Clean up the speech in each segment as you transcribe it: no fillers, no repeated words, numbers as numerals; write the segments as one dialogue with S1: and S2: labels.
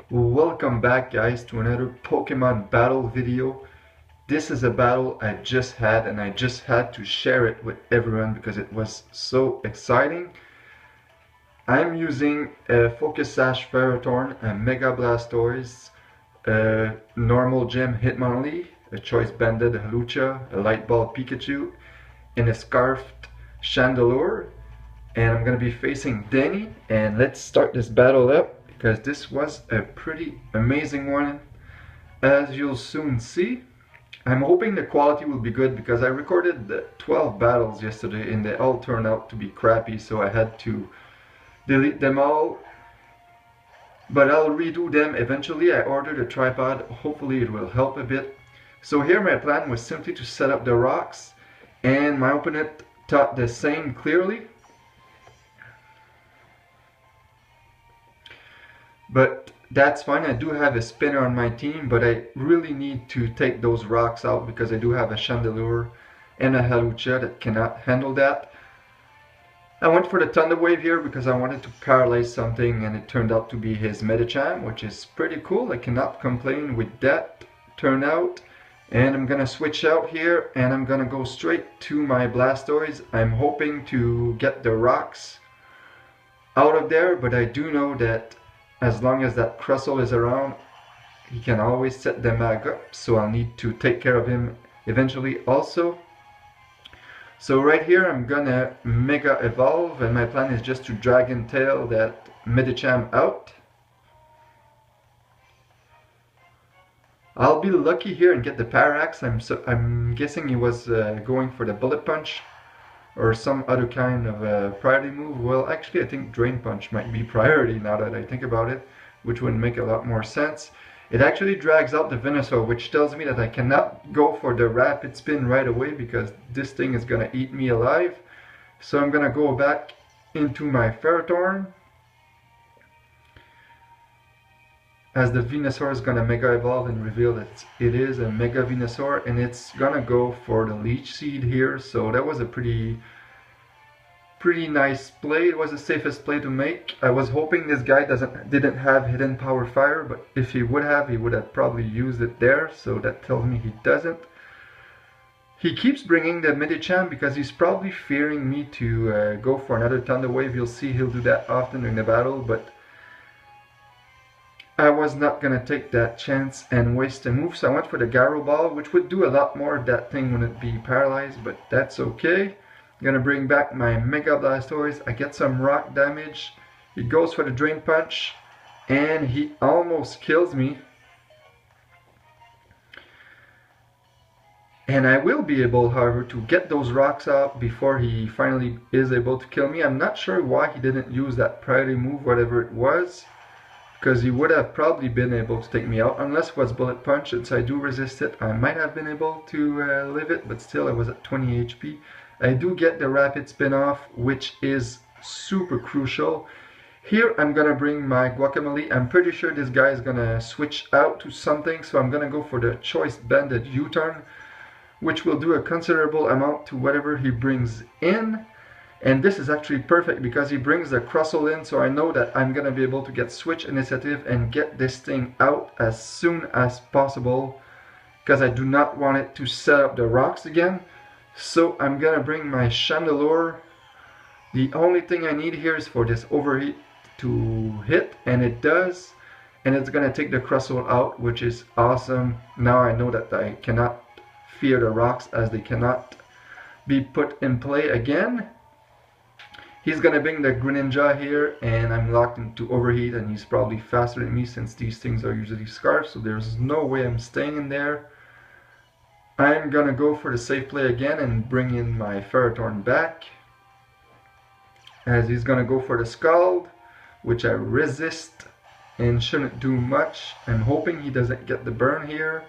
S1: Welcome back guys to another Pokemon battle video. This is a battle I just had and I just had to share it with everyone because it was so exciting. I'm using a Focus Sash Ferrothorn, a Mega Blastoise, a normal gem Hitmonlee, a Choice Banded Hawlucha, a Light Ball Pikachu, and a Scarfed Chandelure. And I'm gonna be facing Denny, and let's start this battle up because this was a pretty amazing one, as you'll soon see. I'm hoping the quality will be good because I recorded the 12 battles yesterday and they all turned out to be crappy, so I had to delete them all, but I'll redo them eventually. I ordered a tripod, hopefully it will help a bit. So here my plan was simply to set up the rocks, and my opponent thought the same clearly. But that's fine. I do have a spinner on my team, but I really need to take those rocks out because I do have a Chandelure and a Hawlucha that cannot handle that. I went for the Thunder Wave here because I wanted to paralyze something, and it turned out to be his Medicham, which is pretty cool. I cannot complain with that turnout. And I'm gonna switch out here and I'm gonna go straight to my Blastoise. I'm hoping to get the rocks out of there, but I do know that as long as that Crustle is around, he can always set the mag up, so I'll need to take care of him eventually also. So right here I'm gonna Mega Evolve, and my plan is just to Dragon Tail that Medicham out. I'll be lucky here and get the Parax. I'm guessing he was going for the Bullet Punch or some other kind of priority move. Well, actually I think Drain Punch might be priority now that I think about it, which would make a lot more sense. It actually drags out the Venusaur, which tells me that I cannot go for the Rapid Spin right away because this thing is gonna eat me alive. So I'm gonna go back into my Ferrothorn, as the Venusaur is gonna Mega Evolve and reveal that it is a Mega Venusaur, and it's gonna go for the Leech Seed here. So that was a pretty nice play. It was the safest play to make. I was hoping this guy didn't have Hidden Power Fire, but if he would have probably used it there, so that tells me he doesn't. He keeps bringing the Medicham because he's probably fearing me to go for another Thunder Wave. You'll see he'll do that often during the battle, but I was not gonna take that chance and waste a move, so I went for the Gyro Ball, which would do a lot more if that thing wouldn't be paralyzed, but that's okay. I'm gonna bring back my Mega Blastoise. I get some rock damage. He goes for the Drain Punch, and he almost kills me. And I will be able, however, to get those rocks out before he finally is able to kill me. I'm not sure why he didn't use that priority move, whatever it was, because he would have probably been able to take me out, unless it was Bullet Punch. Since I do resist it, I might have been able to live it, but still I was at 20 HP. I do get the Rapid Spin off, which is super crucial. Here I'm gonna bring my Guacamole. I'm pretty sure this guy is gonna switch out to something, so I'm gonna go for the Choice Banded U-Turn, which will do a considerable amount to whatever he brings in. And this is actually perfect because he brings the Crustle in, so I know that I'm gonna be able to get Switch Initiative and get this thing out as soon as possible, because I do not want it to set up the rocks again. So I'm gonna bring my Chandelure. The only thing I need here is for this Overheat to hit, and it does, and it's gonna take the Crustle out, which is awesome. Now I know that I cannot fear the rocks, as they cannot be put in play again. He's gonna bring the Greninja here, and I'm locked into Overheat, and he's probably faster than me since these things are usually scarf, so there's no way I'm staying in there. I'm gonna go for the safe play again and bring in my Ferrothorn back, as he's gonna go for the Scald, which I resist and shouldn't do much. I'm hoping he doesn't get the burn here,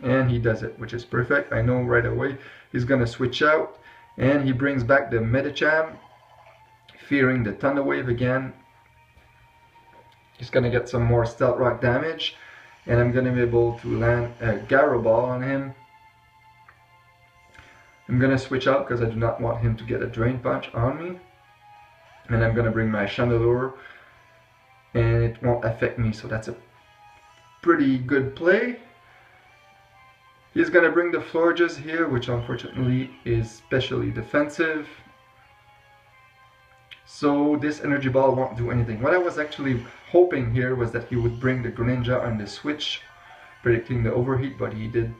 S1: and he does it, which is perfect. I know right away he's gonna switch out, and he brings back the Medicham, fearing the Thunder Wave again. He's gonna get some more Stealth Rock damage, and I'm gonna be able to land a Gyro Ball on him. I'm gonna switch out because I do not want him to get a Drain Punch on me. And I'm gonna bring my Chandelure, and it won't affect me, so that's a pretty good play. He's gonna bring the Florges here, which unfortunately is specially defensive. So this energy ball won't do anything. What I was actually hoping here was that he would bring the Greninja on the switch, predicting the overheat, but he did.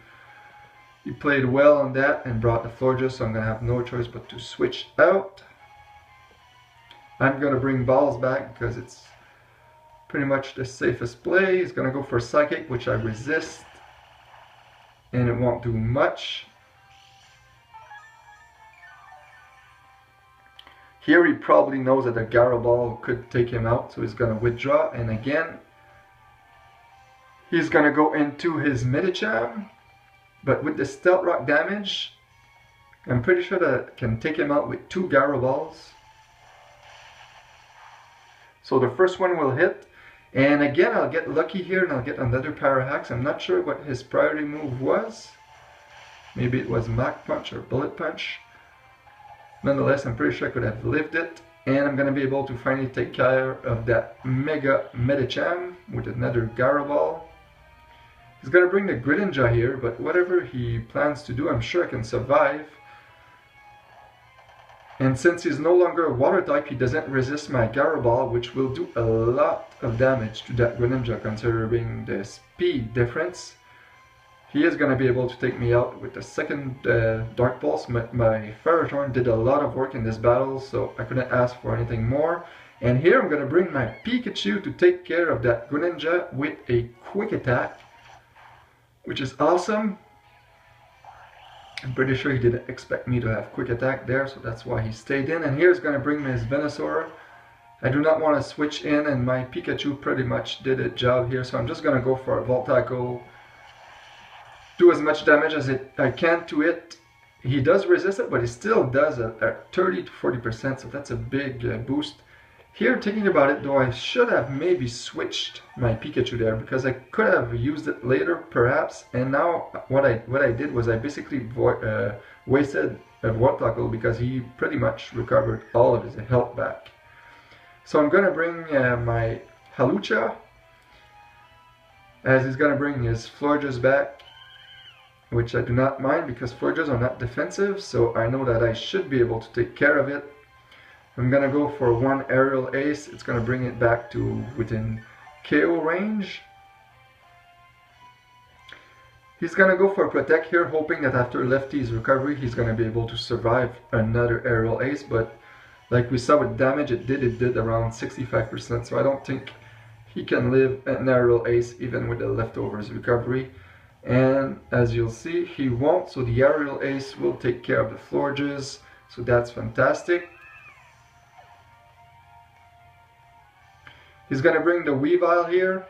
S1: He played well on that and brought the Florges, so I'm gonna have no choice but to switch out. I'm gonna bring balls back because it's pretty much the safest play. He's gonna go for Psychic, which I resist, and it won't do much. Here he probably knows that a Gyro Ball could take him out, so he's going to withdraw, and again he's going to go into his Medicham, but with the Stealth Rock damage I'm pretty sure that I can take him out with 2 Gyro Balls. So the first one will hit, and again I'll get lucky here and I'll get another Parahax. I'm not sure what his priority move was. Maybe it was Mach Punch or Bullet Punch. Nonetheless, I'm pretty sure I could have lived it, and I'm going to be able to finally take care of that Mega Medicham with another Gyro Ball. He's going to bring the Greninja here, but whatever he plans to do, I'm sure I can survive. And since he's no longer a Water type, he doesn't resist my Gyro Ball, which will do a lot of damage to that Greninja considering the speed difference. He is going to be able to take me out with the second Dark Pulse. My Ferrothorn did a lot of work in this battle, so I couldn't ask for anything more. And here I'm going to bring my Pikachu to take care of that Greninja with a Quick Attack, which is awesome. I'm pretty sure he didn't expect me to have Quick Attack there, so that's why he stayed in. And here's going to bring me his Venusaur. I do not want to switch in, and my Pikachu pretty much did a job here, so I'm just going to go for a Volt Tackle. Do as much damage as I can to it. He does resist it, but he still does a 30 to 40%, so that's a big boost. Here, thinking about it though, I should have maybe switched my Pikachu there, because I could have used it later perhaps, and now what I did was I basically wasted a Volt Tackle because he pretty much recovered all of his health back. So I'm going to bring my Hawlucha, as he's going to bring his Florges back, which I do not mind because Florges are not defensive, so I know that I should be able to take care of it. I'm gonna go for one Aerial Ace. It's gonna bring it back to within KO range. He's gonna go for Protect here, hoping that after Lefty's recovery he's gonna be able to survive another Aerial Ace, but like we saw with damage it did around 65%, so I don't think he can live an Aerial Ace even with the leftovers recovery. And as you'll see, he won't, so the Aerial Ace will take care of the Florges, so that's fantastic. He's going to bring the Weavile here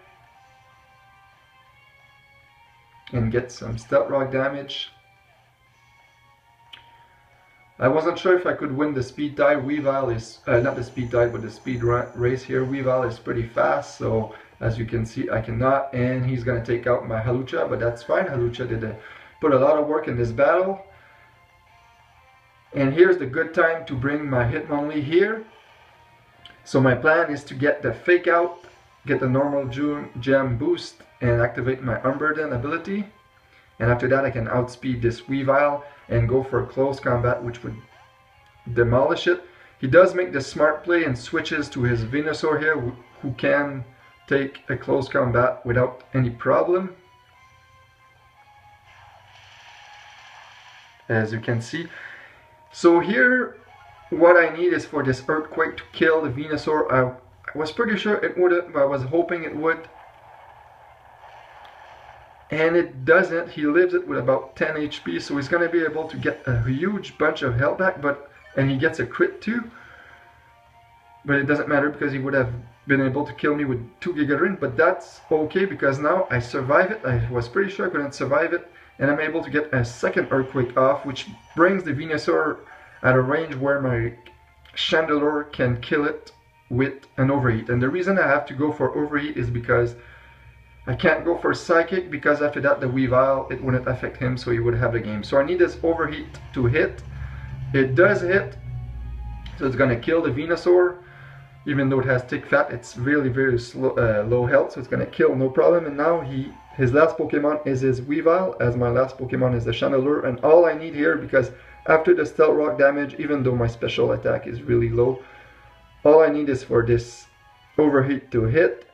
S1: and get some Stealth Rock damage. I wasn't sure if I could win the speed tie. Weavile is, not the speed tie, but the speed race here. Weavile is pretty fast, so as you can see, I cannot, and he's going to take out my Hawlucha, but that's fine. Hawlucha did put a lot of work in this battle. And here's the good time to bring my Hitmonlee here. So my plan is to get the Fake Out, get the normal gem boost, and activate my Unburden ability. And after that I can outspeed this Weavile and go for a close combat, which would demolish it. He does make the smart play and switches to his Venusaur here, who can take a close combat without any problem, as you can see. So here what I need is for this Earthquake to kill the Venusaur. I was pretty sure it wouldn't, but I was hoping it would, and it doesn't. He lives it with about 10 HP, so he's going to be able to get a huge bunch of health back, and he gets a crit too. But it doesn't matter because he would have been able to kill me with 2 Giga Drain, but that's okay because now I survive it. I was pretty sure I couldn't survive it, and I'm able to get a second Earthquake off, which brings the Venusaur at a range where my Chandelure can kill it with an Overheat. And the reason I have to go for Overheat is because I can't go for Psychic, because after that the Weavile, it wouldn't affect him, so he would have the game. So I need this Overheat to hit. It does hit, so it's gonna kill the Venusaur. Even though it has tick fat, it's really very slow, low health, so it's gonna kill no problem. And now his last Pokemon is his Weavile, as my last Pokemon is the Chandelure. And all I need here, because after the Stealth Rock damage, even though my special attack is really low, all I need is for this Overheat to hit.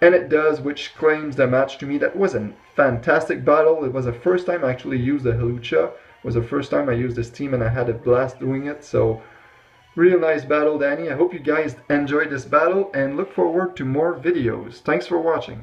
S1: And it does, which claims the match to me. That was a fantastic battle. It was the first time I actually used the Hawlucha. It was the first time I used this team and I had a blast doing it. So real nice battle, Danny. I hope you guys enjoyed this battle and look forward to more videos. Thanks for watching.